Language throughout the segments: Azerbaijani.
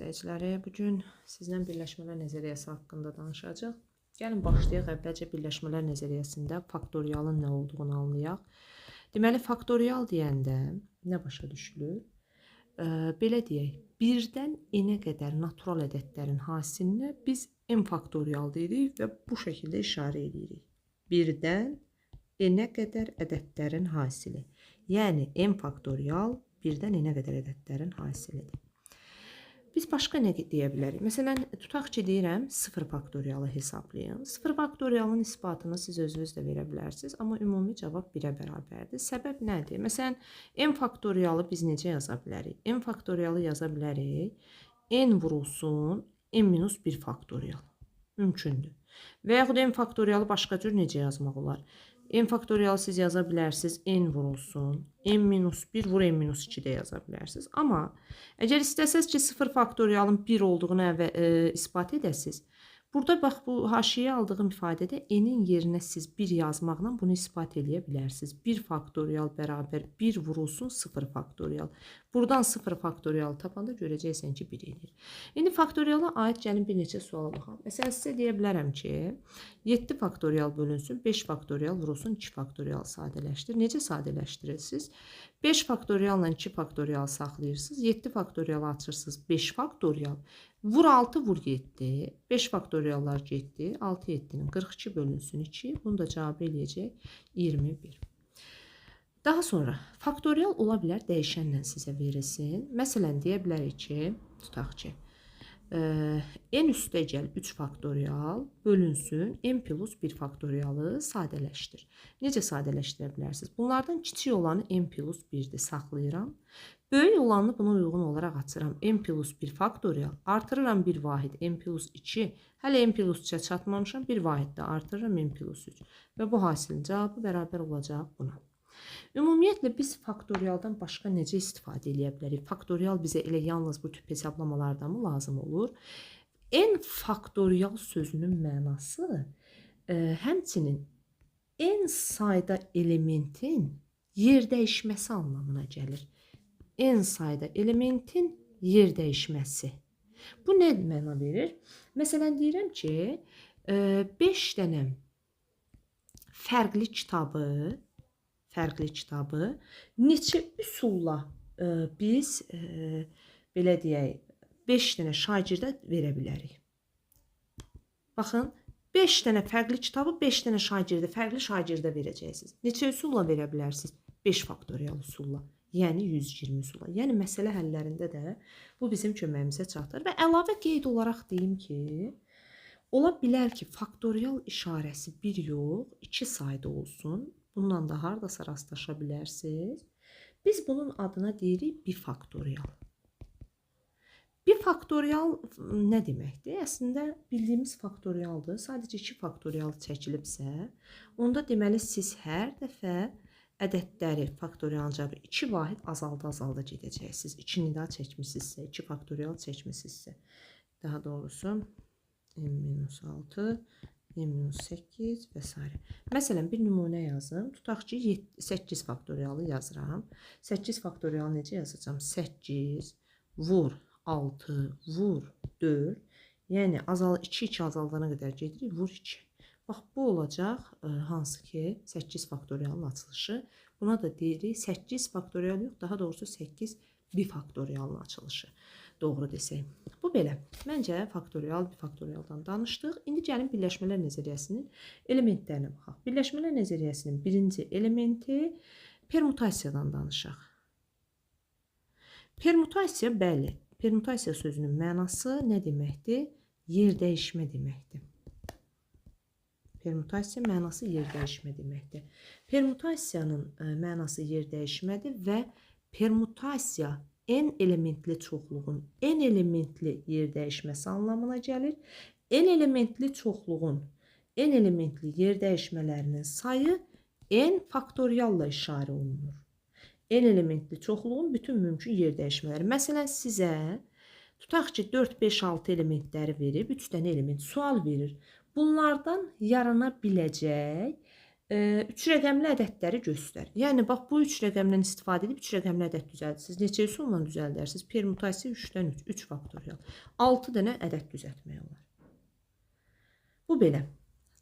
izləyiciləri, bugün sizlə birləşmələr nəzəriyyəsi haqqında danışacağıq. Gəlin başlayaq əvvəlcə birləşmələr nəzəriyyəsində faktorialın nə olduğunu anlayaq. Deməli, faktorial deyəndə nə başa düşülür? Belə deyək, 1-dən n-ə qədər natural ədədlərin hasilinə biz n faktorial deyirik və bu şəkildə işarə edirik. 1-dən n-ə qədər ədədlərin hasili. Yəni, n faktorial 1-dən n-ə qədər ədədlərin hasilidir. Biz başqa nə deyə bilərik? Məsələn, tutaq ki, deyirəm, 0 faktorialı hesablayın. 0 faktorialın isbatını siz özünüz də verə bilərsiniz, amma ümumi cavab 1-ə bərabərdir. Səbəb nədir? Məsələn, n faktorialı biz necə yaza bilərik? N faktorialı yaza bilərik. N vurulsun, n-1 faktorial. Mümkündür. Və yaxud n faktorialı başqa cür necə yazmaq olar? N faktorialı siz yaza bilərsiniz, n vurulsun, n-1 vur n-2 də yaza bilərsiniz. Amma əgər istəsəz ki, 0 faktorialın 1 olduğunu ispat edəsiniz, burada bax, bu haşiyə aldığım ifadədə n-in yerinə siz 1 yazmaqla bunu ispat edə bilərsiniz. 1 faktorial bərabər 1 vurulsun 0 faktorial. Buradan 0 faktorialı tapanda görəcəksən ki, 1 edir. İndi faktoriala aid gəlin bir neçə suala baxaq. Məsələn, sizə deyə bilərəm ki, 7 faktorial bölünsün, 5 faktorial vurulsun, 2 faktorial sadələşdir. Necə sadələşdirirsiniz? 5 faktorialla 2 faktorial saxlayırsınız, 7 faktorial açırsınız, 5 faktorial. Vur 6, vur 7. 5 faktoriallar getdi. 6, 7-nin 42 bölünsün 2. Bunu da cavab eləyəcək 21. Daha sonra, faktorial ola bilər dəyişənlə sizə verilsin. Məsələn, deyə bilərik ki, tutaq ki, n üstə gəl 3 faktorial bölünsün, n plus 1 faktorialı sadələşdir. Necə sadələşdirə bilərsiniz? Bunlardan kiçik olanı n plus 1-dir, saxlayıram. Böyük olanı buna uyğun olaraq açıram. N plus 1 faktorial, artırıram 1 vahid, n plus 2. Hələ n plus 3-ə çatmamışam, 1 vahid də artırıram n plus 3. Və bu hasilin cavabı bərabər olacaq buna. Ümumiyyətlə, biz faktorialdan başqa necə istifadə edə bilərik? Faktorial bizə elə yalnız bu tip hesablamalarda mı lazım olur? N faktorial sözünün mənası həmçinin n sayda elementin yer dəyişməsi anlamına gəlir. N sayda elementin yer dəyişməsi. Bu nə məna verir? Məsələn, deyirəm ki, 5 dənə fərqli kitabı neçə üsulla biz, belə deyək, 5 dənə şagirdə verə bilərik. Baxın, 5 dənə fərqli kitabı 5 dənə fərqli şagirdə verəcəksiniz. Neçə üsulla verə bilərsiniz? 5 faktorial üsulla. Yəni 120 üsulla. Yəni məsələ həllərində də bu bizim köməyimizə çatır. Və əlavə qeyd olaraq deyim ki, ola bilər ki, faktorial işarəsi 1 yox, 2 sayda olsun. Bununla da haradasa rastlaşa bilərsiniz. Biz bunun adına deyirik bifaktorial. Bifaktorial nə deməkdir? Əslində bildiyimiz faktorialdır. Sadəcə 2 faktorial çəkilibsə, onda deməli siz hər dəfə ədədləri faktorialın cavabı 2 vahid azalda gedəcəksiniz. 2-ni daha çəkmişsinizsə, 2 faktorial çəkmişsinizsə. Daha doğrusu n-6, n-8 və s. Məsələn, bir nümunə yazım. Tutaq ki, 8 faktorialı yazıram. 8 faktorialı necə yazacağım? 8 vur 6 vur 4. Yəni, 2 azaldana qədər gedirik, vur 2. Bax, bu olacaq hansı ki 8 faktorialın açılışı. Buna da deyirik 8 faktorial yox, daha doğrusu 8 bifaktorialın açılışı. Doğru desək. Bu belə. Məncə faktorial, bifaktorialdan danışdıq. İndi gəlin birləşmələr nəzəriyyəsinin elementlərinə baxaq. Birləşmələr nəzəriyyəsinin birinci elementi permutasiyadan danışaq. Permutasiya, bəli. Permutasiya sözünün mənası nə deməkdir? Yer dəyişmə deməkdir. Permutasiya mənası yer dəyişmə deməkdir. Permutasiyanın mənası yer dəyişmədir və permutasiya n elementli çoxluğun n elementli yer dəyişməsi anlamına gəlir. N elementli çoxluğun n elementli yer dəyişmələrinin sayı n faktorialla işarə olunur. N elementli çoxluğun bütün mümkün yer dəyişmələri. Məsələn, sizə tutaq ki, 4, 5, 6 elementləri verib, 3 dənə element sual verir. Bunlardan yarana biləcək 3 rəqəmli ədədləri göstər. Yəni bax bu 3 rəqəmdən istifadə edib 3 rəqəmli ədəd düzəldirsiniz. Neçə üsulla düzəldərsiniz? Permutasiya 3-dən 3, 3 faktorial. 6 dənə ədəd düzəltmək olar. Bu belə.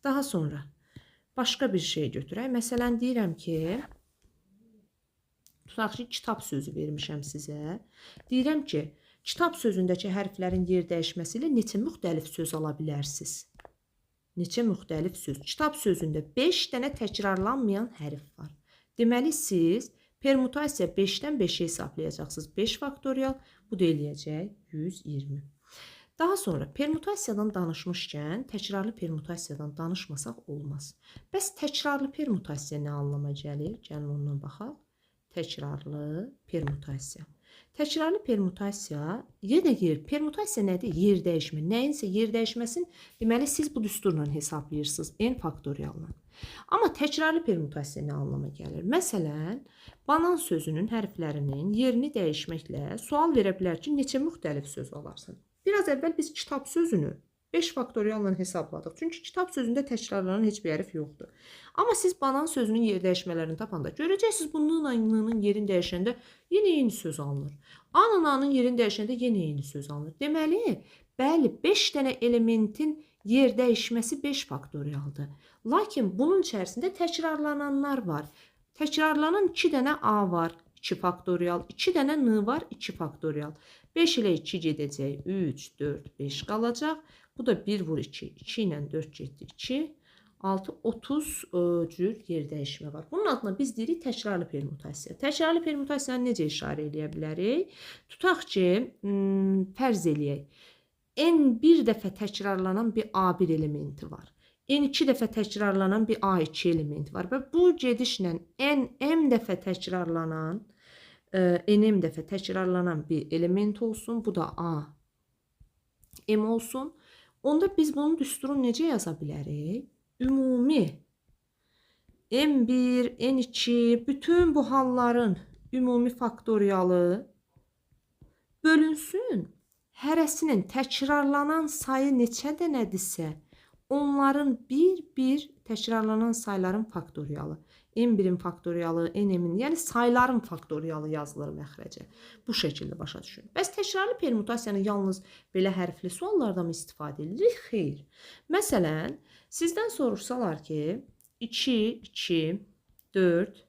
Daha sonra başqa bir şey götürək. Məsələn deyirəm ki, tutaq ki, kitab sözü vermişəm sizə. Deyirəm ki, kitab sözündəki hərflərin yer dəyişməsi ilə neçə müxtəlif söz ala bilərsiniz? Neçə müxtəlif söz. Kitab sözündə 5 dənə təkrarlanmayan hərf var. Deməli siz permutasiya 5-dən 5-i hesablayacaqsınız. 5 faktorial, bu da eləyəcək 120. Daha sonra permutasiyadan danışmışkən təkrarlı permutasiyadan danışmasaq olmaz. Bəs təkrarlı permutasiya nə anlama gəlir? Gəlin ondan baxaq. Təkrarlı permutasiya. Təkrarlı permutasiya, permutasiya nədir? Yer dəyişmə. Nəyinsə yer dəyişməsin, deməli siz bu düsturla hesablayırsınız, n faktorialla. Amma təkrarlı permutasiya nə anlama gəlir? Məsələn, banan sözünün hərflərinin yerini dəyişməklə sual verə bilər ki, neçə müxtəlif söz alarsan? Biraz əvvəl biz kitab sözünü 5 faktorialla hesabladıq. Çünki kitab sözündə təkrarlanan heç bir hərf yoxdur. Amma siz banan sözünün yer dəyişmələrini tapanda görəcəksiniz bunun aynının yerini dəyişəndə yenə eyni söz alınır. Anın yerini dəyişəndə yenə eyni söz alınır. Deməli, bəli, 5 dənə elementin yer dəyişməsi 5 faktorialdır. Lakin bunun içərisində təkrarlananlar var. Təkrarlanan 2 dənə A var, 2 faktorial, 2 dənə N var, 2 faktorial. 5 ilə 2 gedəcək, 3, 4, 5 qalacaq. Bu da 1 vur 2, 2 ilə 4 getdi, 2, 6, 30 cür yer dəyişmə var. Bunun adına biz deyirik təkrarlı permutasiya. Təkrarlı permutasiyanı necə işarə edə bilərik? Tutaq ki, fərz eləyək. N bir dəfə təkrarlanan bir A1 elementi var. N 2 dəfə təkrarlanan bir A2 elementi var. Və bu gedişlə N M dəfə təkrarlanan, N dəfə təkrarlanan bir element olsun. Bu da A M olsun. Onda biz bunun düsturunu necə yaza bilərik? Ümumi M1, N2, bütün bu halların ümumi faktorialı bölünsün. Hərəsinin təkrarlanan sayı neçə dənədirsə, onların bir-bir təkrarlanan sayların faktorialı. M1-in faktorialı, N-in, yəni sayların faktorialı yazılır məxrəcə. Bu şəkildə başa düşün. Bəs təkrarlı permutasiyanı yalnız belə hərfli suallarda mı istifadə edirik? Xeyr. Məsələn, sizdən soruşsalar ki, 2, 2, 4,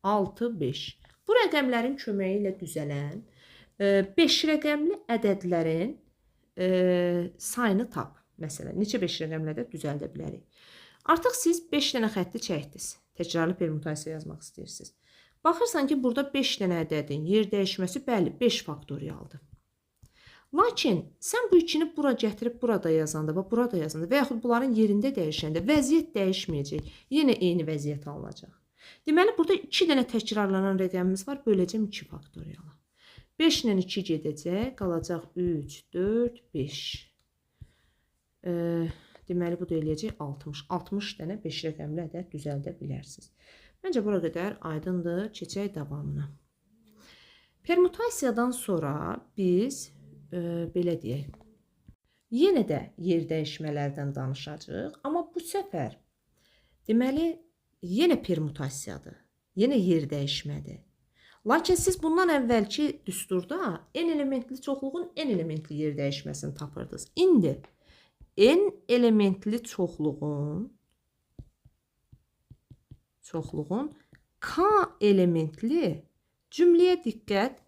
6, 5. Bu rəqəmlərin köməyi ilə düzələn 5 rəqəmli ədədlərin sayını tap. Məsələn, neçə 5 rəqəmli ədəd düzəldə bilərik? Artıq siz 5 dənə xətti çəkdiniz. Təkrarlı permutasiya yazmaq istəyirsiniz. Baxırsan ki, burada 5 dənə ədədin yer dəyişməsi bəli 5 faktorialdır. Lakin sən bu ikini bura gətirib burada yazanda və burada yazanda və yaxud bunların yerində dəyişəndə vəziyyət dəyişməyəcək. Yenə eyni vəziyyət alınacaq. Deməli, burada 2 dənə təkrarlanan rəqəmimiz var. Böləcəm 2 faktoriala. 5 ilə 2 gedəcək. Qalacaq 3, 4, 5. Deməli, bu da eləyəcək 60. 60 dənə 5 rəqəmli ədəd düzəldə bilərsiniz. Məncə, bura qədər aydındır. Keçək davamına. Permutasiyadan sonra biz belə deyək. Yenə də yer dəyişmələrdən danışacağıq. Amma bu səfər deməli, yenə permutasiyadır. Yenə yer dəyişmədir. Lakin siz bundan əvvəlki düsturda n elementli çoxluğun n elementli yer dəyişməsini tapırdınız. İndi n elementli çoxluğun k elementli cümləyə diqqət,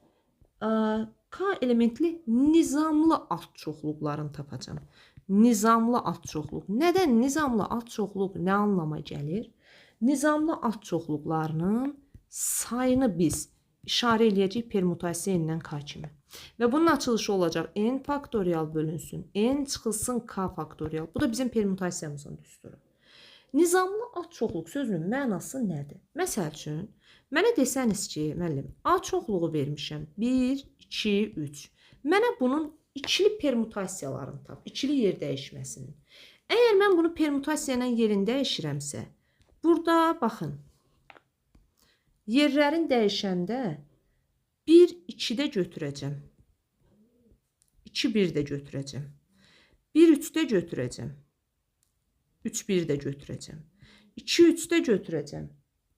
k elementli nizamlı alt çoxluqlarını tapacağım. Nizamlı alt çoxluq. Nədən nizamlı alt çoxluq nə anlama gəlir? Nizamlı alt çoxluqlarının sayını biz işarə eləyəcək permutasiya n-dən k kimi. Və bunun açılışı olacaq n faktorial bölünsün, n çıxılsın k faktorial. Bu da bizim permutasiyamızın düsturu. Nizamlı alt çoxluq sözünün mənası nədir? Məsəl üçün, mənə desəniz ki, müəllim, A çoxluğu vermişəm. 1, 2, 3. Mənə bunun ikili permutasiyalarını tap, ikili yer dəyişməsinin. Əgər mən bunu permutasiya ilə yerini dəyişirəmsə, burada baxın, yerlərin dəyişəndə 1, 2-də götürəcəm. 2, 1-də götürəcəm. 1, 3-də götürəcəm. 3, 1-də götürəcəm. 2 3 də götürəcəm.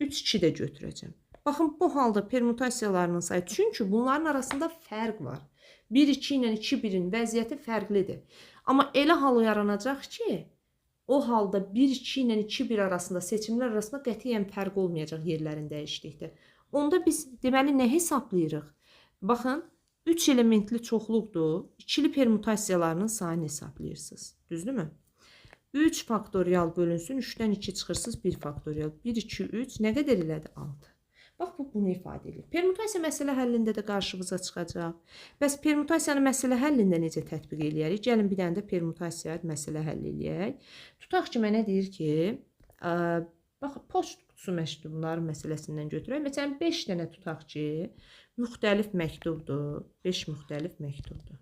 3 2 də götürəcəm. Baxın, bu halda permutasiyalarının sayı, çünki bunların arasında fərq var. 1 2 ilə 2 1-in vəziyyəti fərqlidir. Amma elə hal yaranacaq ki, o halda 1 2 ilə 2 1 arasında, seçimlər arasında qətiyyən fərq olmayacaq yerlərin dəyişdikdə. Onda biz deməli nə hesablayırıq? Baxın, 3 elementli çoxluqdur. İkili permutasiyalarının sayını hesablayırsınız. Düzdürmü? 3 faktorial bölünsün, 3-dən 2 çıxırsınız, 1 faktorial. 1 2 3 nə qədər elədi? 6. Bax, bu bunu ifadə edir. Permutasiya məsələ həllində də qarşımıza çıxacaq. Bəs permutasiyanı məsələ həllində necə tətbiq eləyərik? Gəlin bir dənə də permutasiya məsələ həll eləyək. Tutaq ki, mənə deyir ki, bax, poçt qutusu məktubların məsələsindən götürək. Məsələn, 5 dənə tutaq ki, müxtəlif məktubdur. 5 müxtəlif məktubdur.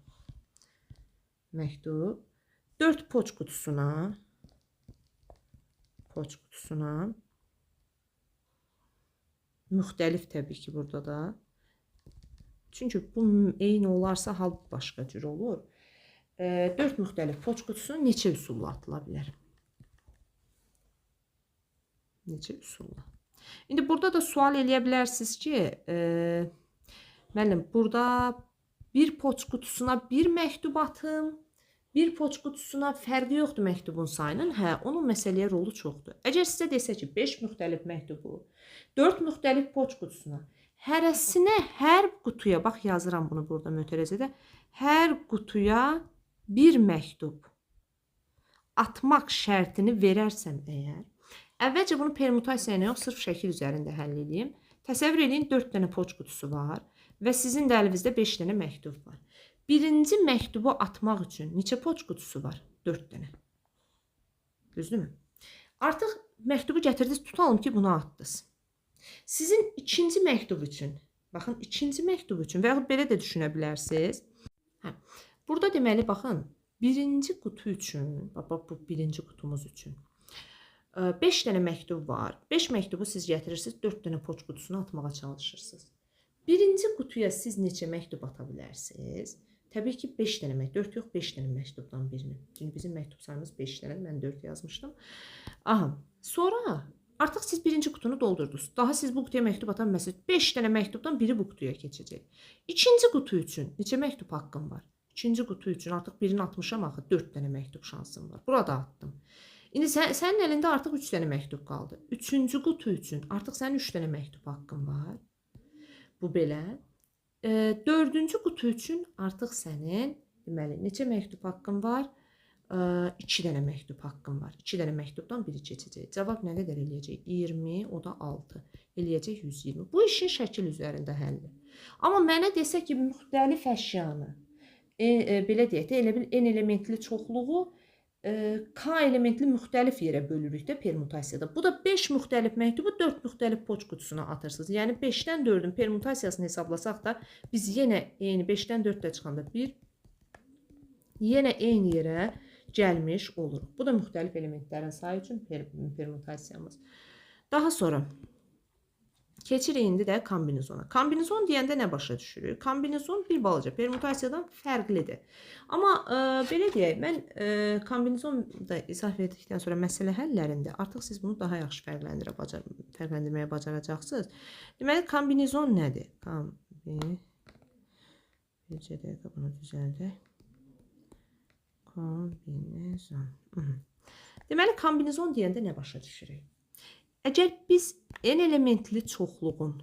Məktub 4 poçt qutusuna müxtəlif təbii ki burada da. Çünki bu eyni olarsa hal başqa cür olur. 4 müxtəlif poçt qutusunu neçə üsulla atıla bilər? Neçə üsulla? İndi burada da sual eləyə bilərsiniz ki, müəllim, burada bir poçt qutusuna bir məktub atım, bir poçt qutusuna fərqi yoxdur məktubun sayının. Hə, onun məsələyə rolu çoxdur. Əgər sizə desə ki, 5 müxtəlif məktubu 4 müxtəlif poçt qutusuna, hərəsinə, hər qutuya, bax yazıram bunu burada mötərəzədə, hər qutuya bir məktub atmaq şərtini verərsəm əgər, əvvəlcə bunu permutasiya ilə yox, sırf şəkil üzərində həll edeyim. Təsəvvür edin, 4 dənə poçt qutusu var və sizin də əlinizdə 5 dənə məktub var. Birinci məktubu atmaq üçün neçə poçt qutusu var? 4 dənə. Düzdürmü? Artıq məktubu gətirdiniz, tutalım ki, bunu atdınız. Sizin ikinci məktub üçün, baxın, ikinci məktub üçün və yaxud belə də düşünə bilərsiniz. Burada deməli, baxın, birinci qutu üçün, bax, bu birinci qutumuz üçün 5 dənə məktub var. 5 məktubu siz gətirirsiniz, 4 dənə poçt qutusunu atmağa çalışırsınız. Birinci qutuya siz neçə məktub ata bilərsiniz? Təbii ki, 5 dənə məktub, 4 yox, 5 dənə məktubdan birini. Çünki bizim məktub sayımız 5 dənə, mən 4 yazmışdım. Aha, sonra artıq siz birinci qutunu doldurdunuz. Daha siz bu qutuya məktub atan məsəl 5 dənə məktubdan biri bu qutuya keçəcək. İkinci qutu üçün neçə məktub haqqım var? İkinci qutu üçün artıq birini atmışam, axı 4 dənə məktub şansım var. Burada attım. İndi sənin əlində artıq 3 dənə məktub qaldı. Üçüncü qutu üçün artıq sənin 3 dənə məktub haqqın var. Bu belə. Dördüncü qutu üçün artıq sənin, deməli, neçə məktub haqqın var? 2 dənə məktub haqqın var. 2 dənə məktubdan biri keçəcək. Cavab nə qədər eləyəcək? 20, o da 6. Eləyəcək 120. Bu işin şəkil üzərində həlli. Amma mənə desə ki, müxtəlif əşyanı, belə deyək də, elə bil n elementli çoxluğu K elementli müxtəlif yerə bölürük də permutasiyada. Bu da 5 müxtəlif məktubu 4 müxtəlif poçt qutusuna atırsınız. Yəni 5-dən 4-ün permutasiyasını hesablasaq da biz yenə eyni 5-dən 4-də çıxanda 1 yenə eyni yerə gəlmiş oluruq. Bu da müxtəlif elementlərin sayı üçün permutasiyamız. Daha sonra keçirik indi də kombinizona. Kombinizon deyəndə nə başa düşürük? Kombinizon bir balaca permutasiyadan fərqlidir. Amma belə deyək, mən kombinizon da izah verdikdən sonra məsələ həllərində artıq siz bunu daha yaxşı fərqləndirməyə bacaracaqsınız. Deməli, kombinizon nədir? Bircə dəqiqə bunu düzəldək. Kombinizon. Deməli, kombinizon deyəndə nə başa düşürük? Əgər biz n elementli çoxluğun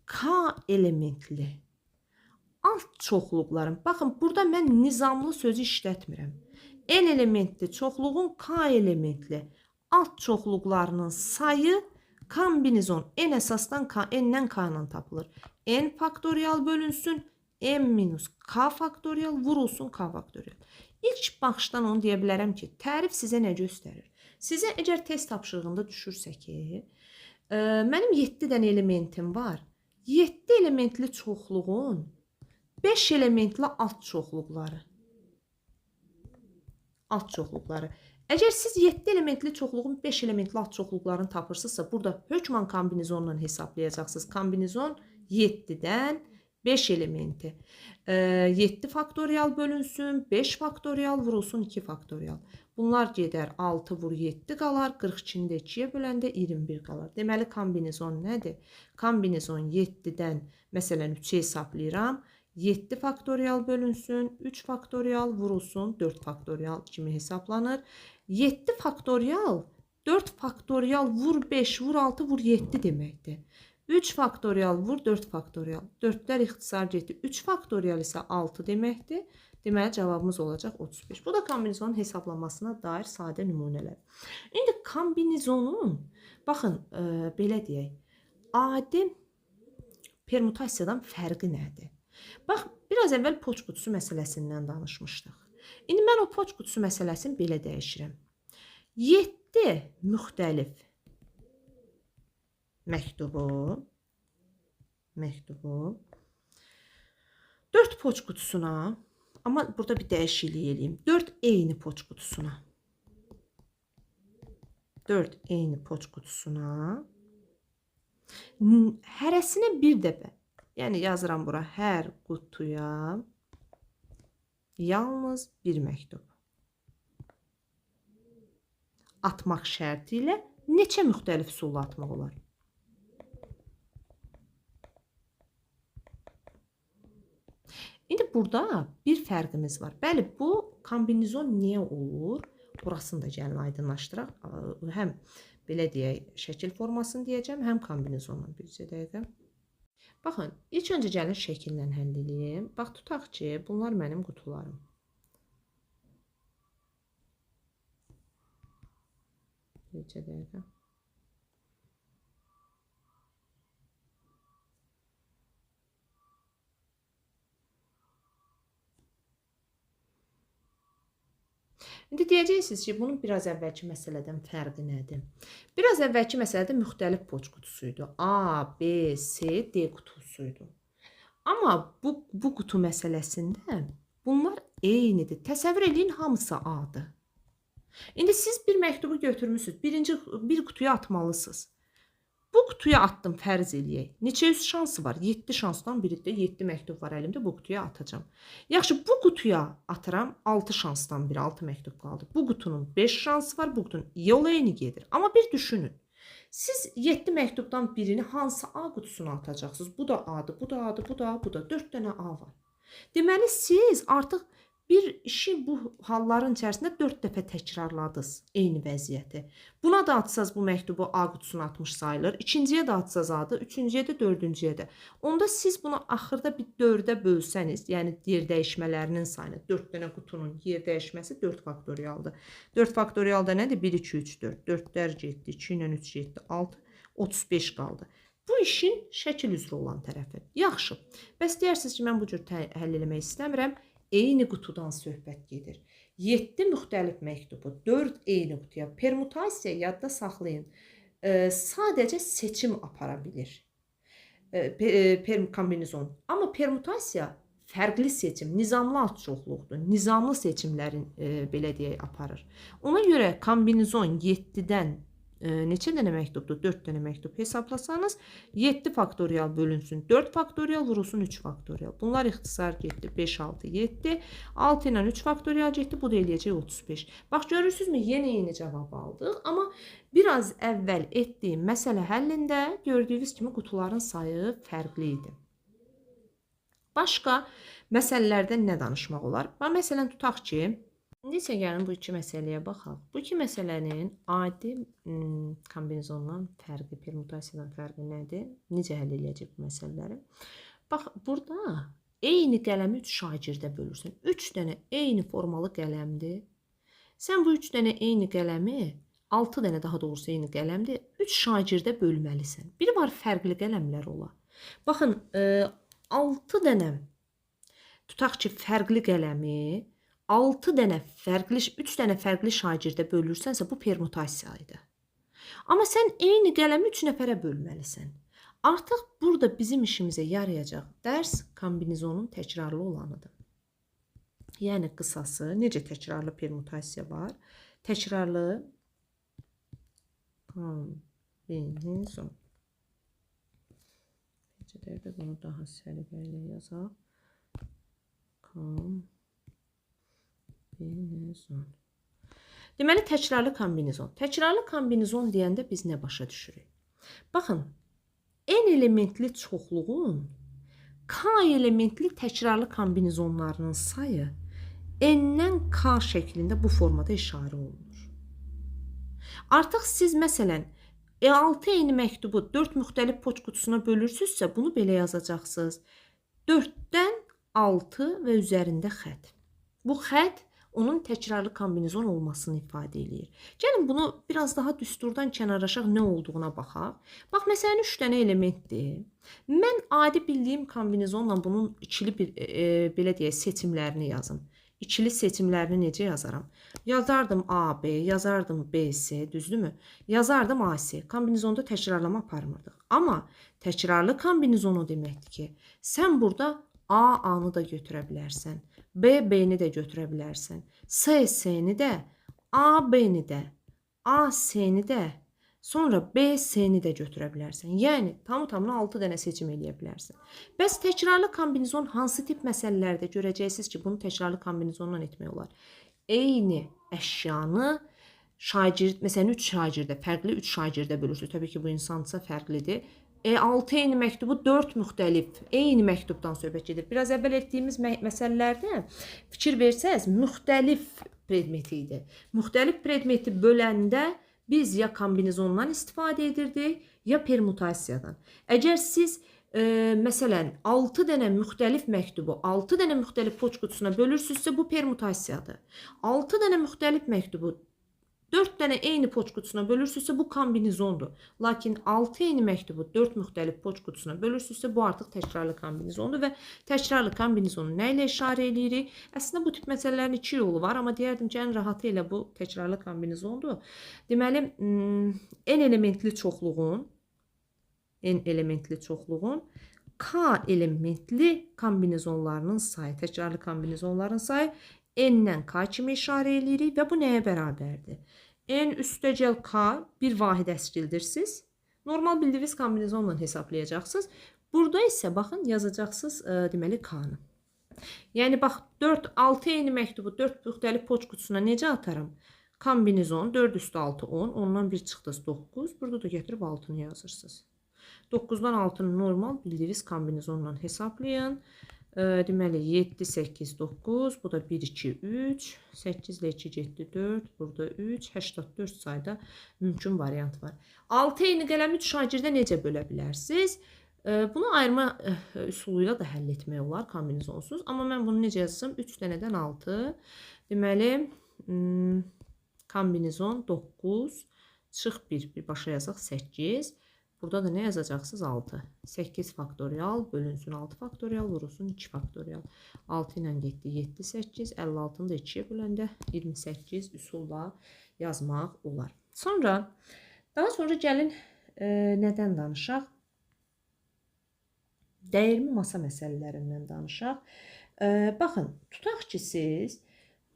k elementli alt çoxluqların, baxın, burada mən nizamlı sözü işlətmirəm. N elementli çoxluğun k elementli alt çoxluqlarının sayı kombinizon n əsasdan k, n-dən k-dan tapılır. N faktorial bölünsün, n minus k faktorial vurulsun k faktorial. İlk baxışdan onu deyə bilərəm ki, tərif sizə nə göstərir? Sizə əgər test tapşırığında düşürsə ki, mənim 7 dənə elementim var. 7 elementli çoxluğun 5 elementli alt çoxluqları. Əgər siz 7 elementli çoxluğun 5 elementli alt çoxluqlarını tapırsınızsa, burada hökmən kombinizonla hesablayacaqsınız. Kombinizon 7-dən 5 elementi. 7 faktorial bölünsün, 5 faktorial vurulsun, 2 faktorial. Bunlar gedər 6 vur 7 qalar. 42-ni də 2-yə böləndə 21 qalar. Deməli kombinizon nədir? Kombinizon 7-dən məsələn 3-ü hesablayıram. 7 faktorial bölünsün, 3 faktorial vurulsun, 4 faktorial kimi hesablanır. 7 faktorial 4 faktorial vur 5 vur 6 vur 7 deməkdir. 3 faktorial vur 4 faktorial. 4'lər ixtisar getdi. 3 faktorial isə 6 deməkdir. Deməli cavabımız olacaq 35. Bu da kombinizonun hesablanmasına dair sadə nümunələr. İndi kombinizonun, baxın, belə deyək, adi permutasiyadan fərqi nədir? Bax, biraz əvvəl poç qutusu məsələsindən danışmışdıq. İndi mən o poç qutusu məsələsini belə dəyişirəm. 7 müxtəlif məktubu 4 poç qutusuna, amma burada bir dəyişiklik eləyim. 4 eyni poç qutusuna. 4 eyni poç qutusuna. Hərəsinə bir dəfə. Yəni yazıram bura hər qutuya yalnız bir məktub. Atmaq şərti ilə neçə müxtəlif üsulla atmaq olar? İndi burada bir fərqimiz var. Bəli, bu kombinizon niyə olur? Burasını da gəlin aydınlaşdıraq. Həm belə deyək, şəkil formasını deyəcəm, həm kombinizonla bircə dəqiqə. Baxın, ilk öncə gəlin şəkillə həll edeyim. Bax, tutaq ki, bunlar mənim qutularım. Bircə dəqiqə. İndi deyəcəksiniz ki, bunun biraz əvvəlki məsələdən fərqi nədir? Biraz əvvəlki məsələdə müxtəlif poç qutusuydu. A, B, C, D qutusuydu. Amma bu qutu məsələsində bunlar eynidir. Təsəvvür edin, hamısı A-dır. İndi siz bir məktubu götürmüsünüz. Bir qutuya atmalısınız. Bu qutuya attım, fərz eləyək. Neçə yüz şansı var? 7 şansdan biridə 7 məktub var əlimdə, bu qutuya atacağım. Yaxşı, bu qutuya atıram, 6 şansdan biri, 6 məktub qaldı. Bu qutunun 5 şansı var, bu qutunun yol eyni gedir. Amma bir düşünün. Siz 7 məktubdan birini hansı A qutusuna atacaqsınız? Bu da A'dır, bu da A'dır, bu da, bu da. 4 dənə A var. Deməli, siz artıq bir işi bu halların içərisində 4 dəfə təkrarladınız eyni vəziyyəti. Buna da atsaz bu məktubu A qutusuna atmış sayılır. İkinciyə də atsaz A'dır, üçüncüyə də, dördüncüyə də. Onda siz bunu axırda bir 4-ə bölsəniz, yəni yer dəyişmələrinin sayını, 4 dənə qutunun yer dəyişməsi 4 faktorialdır. 4 faktorialda nədir? 1, 2, 3, 4. 4'lər getdi, 2 ilə 3 getdi, 6, 35 qaldı. Bu işin şəkil üzrə olan tərəfi. Yaxşı, bəs deyərsiniz ki, mən bu cür həll eləmək istəmirəm. Eyni qutudan söhbət gedir. 7 müxtəlif məktubu 4 eyni qutuya permutasiya yadda saxlayın. Sadəcə seçim apara bilir. Kombinizon. Amma permutasiya fərqli seçim, nizamlı az-çoxluqdur. Nizamlı seçimlərin belə deyək aparır. Ona görə kombinizon 7-dən neçə dənə məktubdur? 4 dənə məktub hesablasanız 7 faktorial bölünsün, 4 faktorial vurulsun 3 faktorial. Bunlar ixtisar getdi 5, 6, 7. 6 ilə 3 faktorial getdi, bu da eləyəcək 35. Bax, görürsünüzmü? Yenə eyni cavab aldıq. Amma biraz əvvəl etdiyim məsələ həllində gördüyünüz kimi qutuların sayı fərqli idi. Başqa məsələlərdən nə danışmaq olar? Məsələn, tutaq ki, İndi isə gəlin bu iki məsələyə baxaq. Bu iki məsələnin adi kombinizondan fərqi, permutasiyadan fərqi nədir? Necə həll edəcək bu məsələləri? Bax, burada eyni qələmi 3 şagirdə bölürsən. 3 dənə eyni formalı qələmdir. Sən bu 3 dənə eyni qələmi, 6 dənə daha doğrusu eyni qələmdir, 3 şagirdə bölməlisən. Bir var fərqli qələmlər ola. Baxın, 6 dənə, tutaq ki, fərqli qələmi 6 dənə fərqli, 3 dənə fərqli şagirdə bölürsənsə, bu permutasiya idi. Amma sən eyni qələmi 3 nəfərə bölməlisən. Artıq burada bizim işimizə yarayacaq dərs kombinizonun təkrarlı olanıdır. Yəni qısası, necə təkrarlı permutasiya var? Təkrarlı kombinizon. Necə dəqiqə bunu daha səliqəylə yazaq. Kombinizon. Deməli, təkrarlı kombinezon. Təkrarlı kombinezon deyəndə biz nə başa düşürük? Baxın, n elementli çoxluğun k elementli təkrarlı kombinezonlarının sayı n-dən k şəklində bu formada işarə olunur. Artıq siz məsələn E6 eyni məktubu 4 müxtəlif poçt qutusuna bölürsünüzsə, bunu belə yazacaqsınız. 4-dən 6 və üzərində xət. Bu xət onun təkrarlı kombinezon olmasını ifadə edir. Gəlin bunu biraz daha düsturdan kənarlaşaq nə olduğuna baxaq. Bax, məsələn 3 dənə elementdir. Mən adi bildiyim kombinezonla bunun ikili bir belə deyək seçimlərini yazım. İkili seçimlərini necə yazaram? Yazardım AB, yazardım BC, düzdürmü? Yazardım AC. Kombinezonda təkrarlama aparmırdıq. Amma təkrarlı kombinezonu deməkdir ki, sən burada A-A'nı da götürə bilərsən. B-B'ni də götürə bilərsən. C-C'ni də, A-B'ni də, A-C'ni də, sonra B-C'ni də götürə bilərsən. Yəni, tamı-tamına 6 dənə seçim eləyə bilərsən. Bəs təkrarlı kombinezon hansı tip məsələlərdə görəcəksiniz ki, bunu təkrarlı kombinezonla etmək olar? Eyni əşyanı şagird, məsələn 3 şagirdə, fərqli 3 şagirdə bölürsünüz. Təbii ki, bu insansa fərqlidir. E6 eyni məktubu 4 müxtəlif eyni məktubdan söhbət gedir. Biraz əvvəl etdiyimiz məsələlərdə fikir versəz, müxtəlif predmeti idi. Müxtəlif predmeti böləndə biz ya kombinezondan istifadə edirdik, ya permutasiyadan. Əgər siz məsələn 6 dənə müxtəlif məktubu 6 dənə müxtəlif poçt qutusuna bölürsünüzsə, bu permutasiyadır. 6 dənə müxtəlif məktubu 4 dənə eyni poçt qutusuna bölürsünüzsə, bu kombinezondur. Lakin 6 eyni məktubu 4 müxtəlif poçt qutusuna bölürsünüzsə, bu artıq təkrarlı kombinezondur və təkrarlı kombinezonu nə ilə işarə edirik? Əslində bu tip məsələlərin 2 yolu var, amma deyərdim ki, ən rahatı ilə bu təkrarlı kombinezondur. Deməli, n elementli çoxluğun k elementli kombinezonlarının sayı, təkrarlı kombinezonların sayı n-dən k kimi işarə edirik və bu nəyə bərabərdir? N üstəgəl k bir vahid əskildirsiniz. Normal bildiyiniz kombinezonla hesablayacaqsınız. Burada isə baxın yazacaqsınız deməli k-nı. Yəni bax 6 eyni məktubu 4 müxtəlif poçt qutusuna necə atarım? Kombinezon 4 üstə 6 10, ondan 1 çıxdınız 9. Burada da gətirib 6-nı yazırsınız. 9-dan 6-nı normal bildiyiniz kombinezonla hesablayın. Deməli 7, 8, 9, bu da 1, 2, 3, 8 ilə 2 getdi 4, burada 3, 84 sayda mümkün variant var. 6 eyni qələmi 3 şagirdə necə bölə bilərsiniz? Bunu ayırma üsulu ilə də həll etmək olar kombinezonsuz. Amma mən bunu necə yazsam? 3 dənədən 6. Deməli, kombinezon 9, çıx 1, bir başa yazaq 8. Burada da nə yazacaqsınız? 6. 8 faktorial bölünsün 6 faktorial vurulsun 2 faktorial. 6 ilə getdi 7, 8. 56-nı da 2-yə böləndə 28 üsulla yazmaq olar. Daha sonra gəlin nədən danışaq? Dəyirmi masa məsələlərindən danışaq. Baxın, tutaq ki siz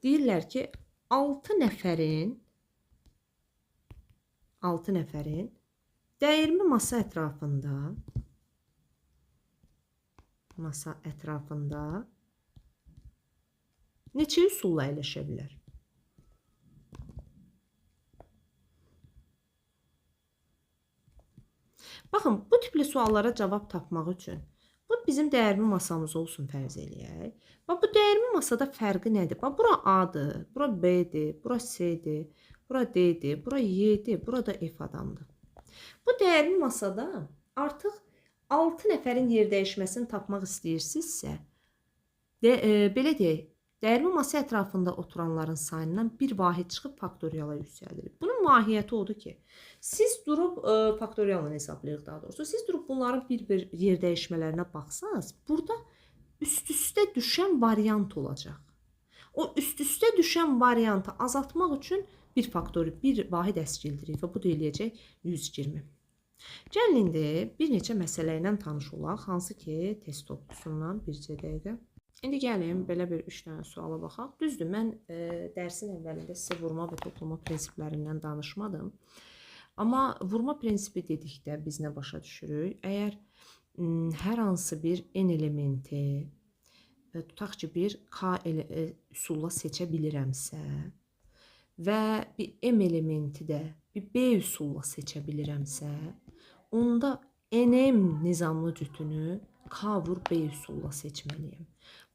deyirlər ki 6 nəfərin dəyirmi masa ətrafında neçə üsulla əyləşə bilər? Baxın, bu tipli suallara cavab tapmaq üçün bu bizim dəyirmi masamız olsun fərz eləyək. Bax, bu dəyirmi masada fərqi nədir? Bax, bura A-dır, bura B-dir, bura C-dir, bura D-dir, bura Y-dir, bura da F adamdır. Bu dəyirmi masada artıq 6 nəfərin yer dəyişməsini tapmaq istəyirsinizsə, belə deyək, dəyirmi masa ətrafında oturanların sayından bir vahid çıxıb faktoriala yüksəldilir. Bunun mahiyyəti odur ki, siz durub, faktorialını hesablayırıq daha doğrusu, siz durub bunların bir yer dəyişmələrinə baxsanız, burada üst-üstə düşən variant olacaq. O üst-üstə düşən variantı azaltmaq üçün bir vahid əskildirik və bu da eləyəcək 120. Gəlin indi bir neçə məsələ ilə tanış olaq, hansı ki test toplusundan bircə dəqiqə. İndi gəlin belə bir 3 dənə suala baxaq. Düzdür, mən dərsin əvvəlində sizə vurma və toplama prinsiplərindən danışmadım. Amma vurma prinsipi dedikdə biz nə başa düşürük? Əgər hər hansı bir n elementi tutaq ki bir k üsulla seçə bilirəmsə və bir M elementi də bir B üsulla seçə bilirəmsə, onda NM nizamlı cütünü K vur B üsulla seçməliyəm.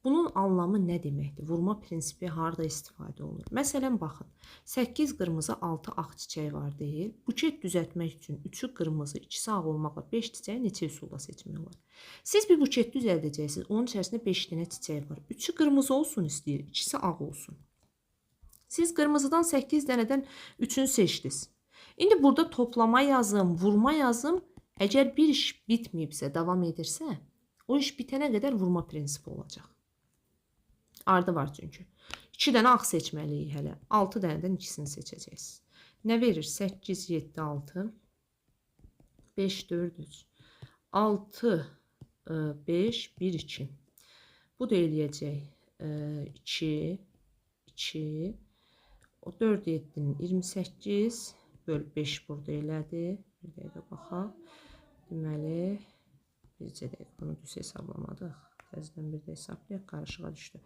Bunun anlamı nə deməkdir? Vurma prinsipi harda istifadə olunur? Məsələn, baxın, 8 qırmızı, 6 ağ çiçək var deyil. Buket düzəltmək üçün 3-ü qırmızı, 2-si ağ olmaqla 5 çiçəyi neçə üsulla seçmək olar? Siz bir buket düzəldəcəksiniz, onun içərisində 5 dənə çiçək var. 3-ü qırmızı olsun istəyir, 2-si ağ olsun. Siz qırmızıdan 8 dənədən 3-ünü seçdiniz. İndi burada toplama yazım, vurma yazım. Əgər bir iş bitməyibsə, davam edirsə, o iş bitənə qədər vurma prinsipi olacaq. Ardı var çünki. 2 dənə ağ seçməliyik hələ. 6 dənədən ikisini seçəcəksiniz. Nə verir? 8, 7, 6. 5, 4, 3. 6, 5, 1, 2. Bu da eləyəcək 2, 2. O 4, 7'nin 28 böl 5 burada elədi. Bir dəqiqə baxaq. Deməli, bircə dəqiqə bunu düz hesablamadık. Təzədən bir də hesablayaq, qarışığa düşdü.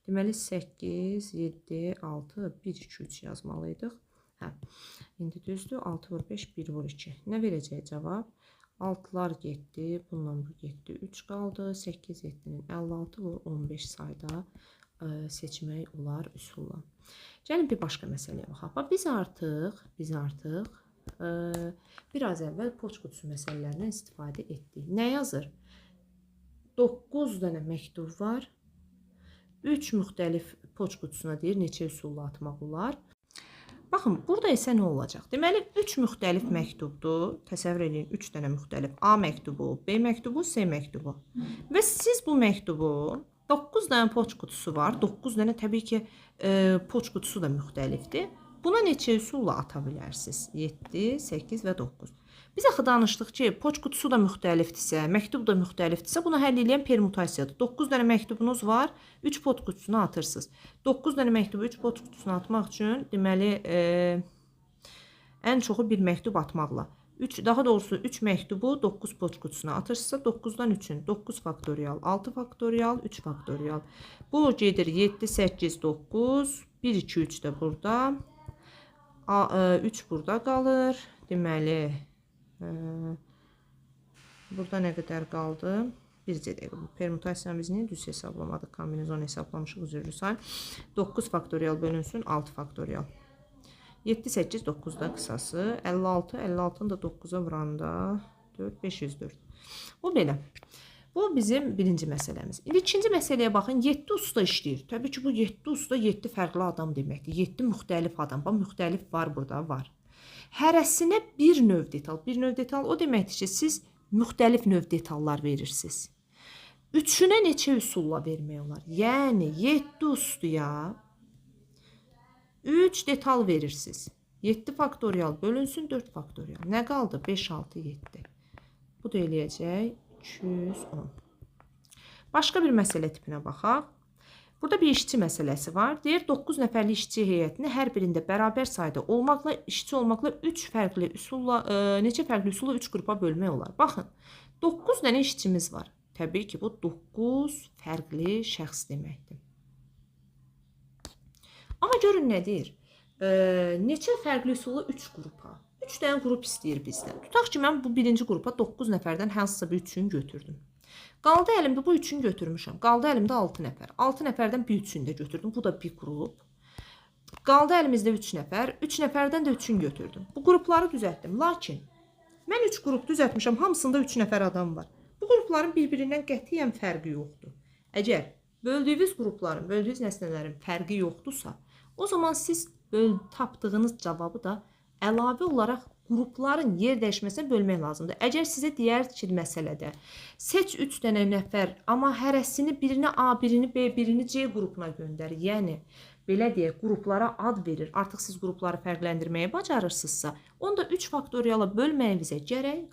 Deməli, 8, 7, 6, 1, 2, 3 yazmalıydıq. Hə, indi düzdür. 6 vur 5, 1 vur 2. Nə verəcək cavab? 6'lar getdi, bundan bu getdi. 3 qaldı. 8, 7'nin 56 vur 15 sayda seçmək olar üsulla. Gəlin bir başqa məsələyə baxaq. Biz artıq biraz əvvəl poçt qutusu məsələlərindən istifadə etdik. Nə yazır? 9 dənə məktub var. 3 müxtəlif poçt qutusuna deyir, neçə üsulla atmaq olar. Baxın, burada isə nə olacaq? Deməli, 3 müxtəlif məktubdur. Təsəvvür edin, 3 dənə müxtəlif. A məktubu, B məktubu, C məktubu. Və siz bu məktubu 9 dənə poçt qutusu var. 9 dənə təbii ki, poçt qutusu da müxtəlifdir. Buna neçə üsulla ata bilərsiniz? 7, 8 və 9. Biz axı danışdıq ki, poçt qutusu da müxtəlifdirsə, məktub da müxtəlifdirsə, bunu həll edən permutasiyadır. 9 dənə məktubunuz var, 3 poçt qutusuna atırsınız. 9 dənə məktubu 3 poçt qutusuna atmaq üçün, deməli, ən çoxu bir məktub atmaqla. Daha doğrusu 3 məktubu 9 poçt qutusuna atırsınızsa, 9-dan 3'ün 9 faktorial, 6 faktorial, 3 faktorial. Bu gedir 7, 8, 9, 1, 2, 3 də burada. 3 burada qalır. Deməli, burada nə qədər qaldı? Bircə dəqiqə. Permutasiyanı biz niyə düz hesablamadıq? Kombinezon hesablamışıq, üzrlü say. 9 faktorial bölünsün 6 faktorial. 7, 8, 9'da qısası. 56, 56'ını da 9'a vuranda 4, 504. Bu belə. Bu bizim birinci məsələmiz. İndi ikinci məsələyə baxın. 7 usta işləyir. Təbii ki, bu 7 usta 7 fərqli adam deməkdir. 7 müxtəlif adam. Bax, müxtəlif var burada, var. Hərəsinə bir növ detal. Bir növ detal o deməkdir ki, siz müxtəlif növ detallar verirsiniz. Üçünə neçə üsulla vermək olar? Yəni, 7 ustaya 3 detal verirsiniz. 7 faktorial bölünsün 4 faktorial. Nə qaldı? 5, 6, 7. Bu da eləyəcək 210. Başqa bir məsələ tipinə baxaq. Burada bir işçi məsələsi var. Deyir 9 nəfərli işçi heyətini hər birində bərabər sayda olmaqla, işçi olmaqla 3 fərqli üsulla, neçə fərqli üsulla 3 qrupa bölmək olar. Baxın, 9 dənə işçimiz var. Təbii ki, bu 9 fərqli şəxs deməkdir. Amma görün nə deyir? Neçə fərqli üsulla 3 qrupa. 3 dənə qrup istəyir bizdən. Tutaq ki, mən bu birinci qrupa 9 nəfərdən hansısa bir 3'ünü götürdüm. Qaldı əlimdə bu 3'ünü götürmüşəm. Qaldı əlimdə 6 nəfər. 6 nəfərdən bir 3'ünü də götürdüm. Bu da bir qrup. Qaldı əlimizdə 3 nəfər. 3 nəfərdən də 3'ünü götürdüm. Bu qrupları düzəltdim. Lakin mən 3 qrup düzəltmişəm. Hamısında 3 nəfər adam var. Bu qrupların bir-birindən qətiyyən fərqi yoxdur. Əgər böldüyünüz qrupların, böldüyünüz nəsnələrin fərqi yoxdursa, o zaman siz tapdığınız cavabı da əlavə olaraq qrupların yer dəyişməsinə bölmək lazımdır. Əgər sizə deyər ki, məsələdə seç 3 dənə nəfər, amma hərəsini birini A, birini B, birini C qrupuna göndər. Yəni, belə deyək, qruplara ad verir. Artıq siz qrupları fərqləndirməyi bacarırsınızsa, onda 3 faktoriala bölməyinizə gərək